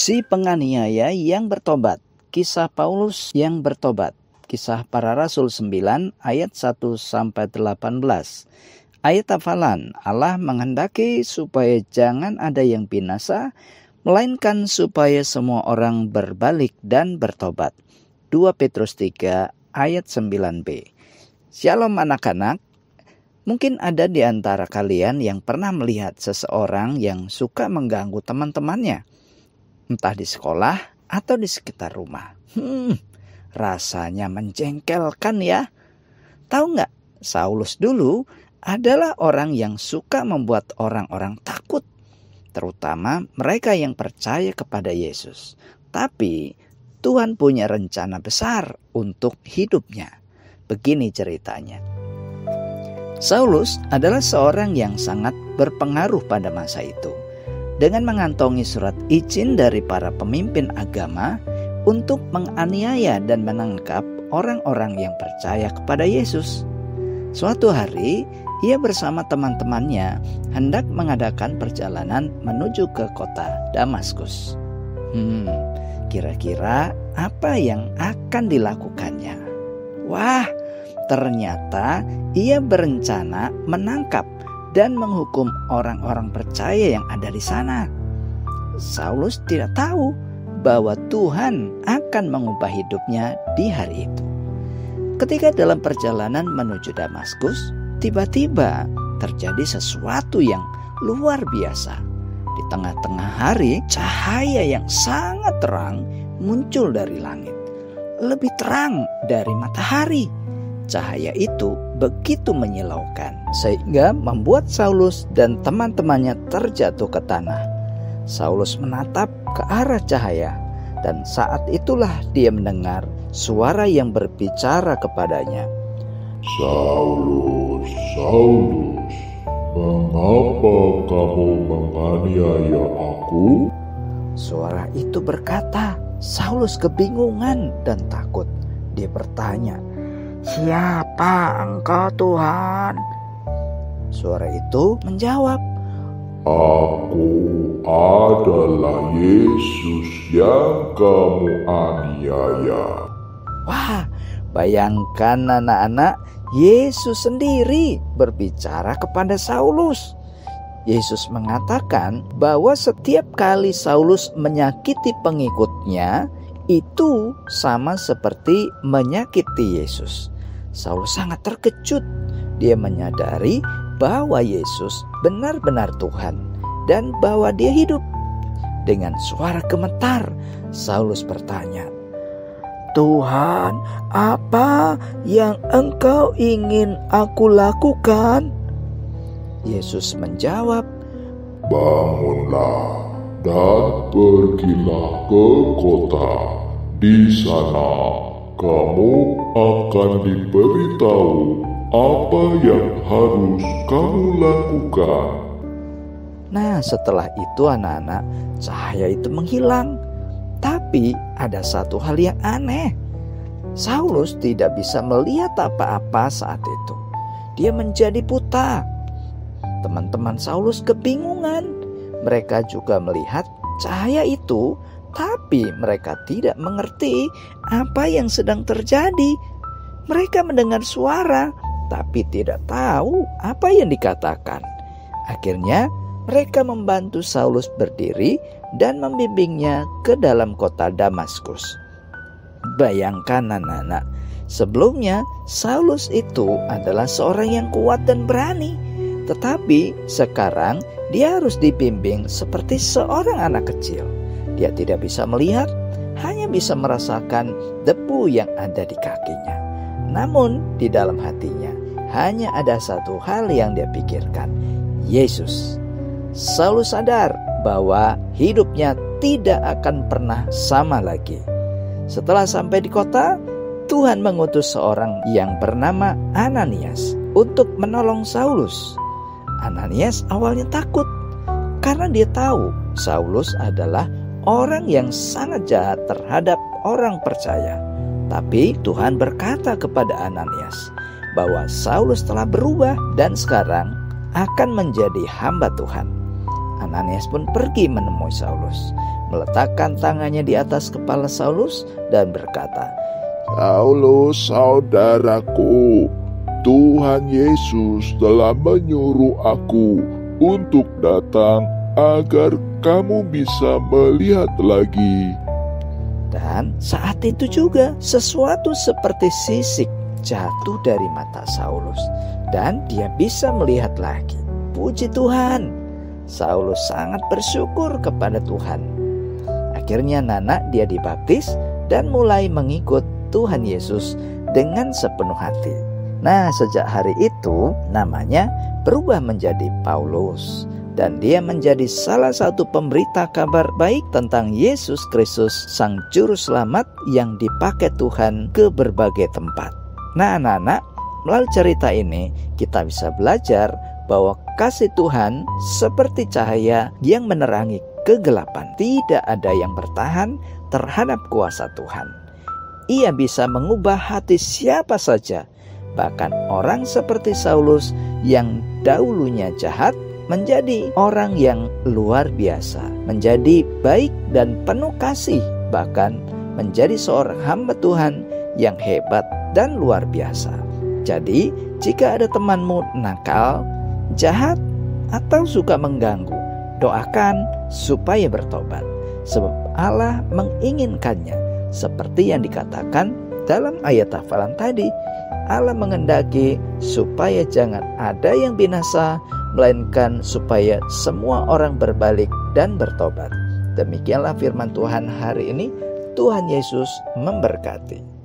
Si penganiaya yang bertobat. Kisah Paulus yang bertobat. Kisah Para Rasul 9 ayat 1-18. Ayat hafalan, Allah menghendaki supaya jangan ada yang binasa, melainkan supaya semua orang berbalik dan bertobat. 2 Petrus 3 ayat 9b. Shalom anak-anak. Mungkin ada di antara kalian yang pernah melihat seseorang yang suka mengganggu teman-temannya, entah di sekolah atau di sekitar rumah. Rasanya menjengkelkan ya. Tahu nggak, Saulus dulu adalah orang yang suka membuat orang-orang takut, terutama mereka yang percaya kepada Yesus. Tapi Tuhan punya rencana besar untuk hidupnya. Begini ceritanya. Saulus adalah seorang yang sangat berpengaruh pada masa itu. Dengan mengantongi surat izin dari para pemimpin agama untuk menganiaya dan menangkap orang-orang yang percaya kepada Yesus. Suatu hari, ia bersama teman-temannya hendak mengadakan perjalanan menuju ke kota Damaskus. Kira-kira apa yang akan dilakukannya? Wah, ternyata ia berencana menangkap dan menghukum orang-orang percaya yang ada di sana. Saulus tidak tahu bahwa Tuhan akan mengubah hidupnya di hari itu. Ketika dalam perjalanan menuju Damaskus, tiba-tiba terjadi sesuatu yang luar biasa. Di tengah-tengah hari, cahaya yang sangat terang muncul dari langit, lebih terang dari matahari. Cahaya itu begitu menyilaukan sehingga membuat Saulus dan teman-temannya terjatuh ke tanah. Saulus menatap ke arah cahaya dan saat itulah dia mendengar suara yang berbicara kepadanya. Saulus, Saulus, mengapa kamu menganiaya aku? Suara itu berkata. Saulus kebingungan dan takut. Dia bertanya, "Siapa engkau, Tuhan?" Suara itu menjawab, Aku adalah Yesus yang kamu aniaya. Wah, bayangkan anak-anak, Yesus sendiri berbicara kepada Saulus. Yesus mengatakan bahwa setiap kali Saulus menyakiti pengikutnya, itu sama seperti menyakiti Yesus. Saulus sangat terkejut. Dia menyadari bahwa Yesus benar-benar Tuhan dan bahwa dia hidup. Dengan suara gemetar, Saulus bertanya, "Tuhan, apa yang engkau ingin aku lakukan?" Yesus menjawab, Bangunlah dan pergilah ke kota. Di sana kamu akan diberitahu apa yang harus kamu lakukan. Nah, setelah itu anak-anak, cahaya itu menghilang. Tapi ada satu hal yang aneh. Saulus tidak bisa melihat apa-apa saat itu. Dia menjadi buta. Teman-teman Saulus kebingungan. Mereka juga melihat cahaya itu, tapi mereka tidak mengerti apa yang sedang terjadi. Mereka mendengar suara, tapi tidak tahu apa yang dikatakan. Akhirnya mereka membantu Saulus berdiri dan membimbingnya ke dalam kota Damaskus. Bayangkan anak-anak, sebelumnya Saulus itu adalah seorang yang kuat dan berani. Tetapi sekarang dia harus dibimbing seperti seorang anak kecil. Dia tidak bisa melihat, hanya bisa merasakan debu yang ada di kakinya. Namun di dalam hatinya hanya ada satu hal yang dia pikirkan, Yesus. Saulus sadar bahwa hidupnya tidak akan pernah sama lagi. Setelah sampai di kota, Tuhan mengutus seorang yang bernama Ananias untuk menolong Saulus. Ananias awalnya takut karena dia tahu Saulus adalah orang yang sangat jahat terhadap orang percaya. Tapi Tuhan berkata kepada Ananias bahwa Saulus telah berubah dan sekarang akan menjadi hamba Tuhan. Ananias pun pergi menemui Saulus, meletakkan tangannya di atas kepala Saulus dan berkata, Saulus, saudaraku, Tuhan Yesus telah menyuruh aku untuk datang agar kamu bisa melihat lagi. Dan saat itu juga sesuatu seperti sisik jatuh dari mata Saulus dan dia bisa melihat lagi. Puji Tuhan, Saulus sangat bersyukur kepada Tuhan. Akhirnya dia dibaptis dan mulai mengikut Tuhan Yesus dengan sepenuh hati. Nah, sejak hari itu namanya berubah menjadi Paulus. Dan dia menjadi salah satu pemberita kabar baik tentang Yesus Kristus, Sang Juru Selamat yang dipakai Tuhan ke berbagai tempat. Nah anak-anak, melalui cerita ini kita bisa belajar bahwa kasih Tuhan seperti cahaya yang menerangi kegelapan. Tidak ada yang bertahan terhadap kuasa Tuhan. Ia bisa mengubah hati siapa saja, bahkan orang seperti Saulus yang dahulunya jahat menjadi orang yang luar biasa, menjadi baik dan penuh kasih, bahkan menjadi seorang hamba Tuhan yang hebat dan luar biasa. Jadi, jika ada temanmu nakal, jahat, atau suka mengganggu, doakan supaya bertobat, sebab Allah menginginkannya. Seperti yang dikatakan dalam ayat hafalan tadi, Allah menghendaki supaya jangan ada yang binasa, melainkan supaya semua orang berbalik dan bertobat. Demikianlah firman Tuhan hari ini. Tuhan Yesus memberkati.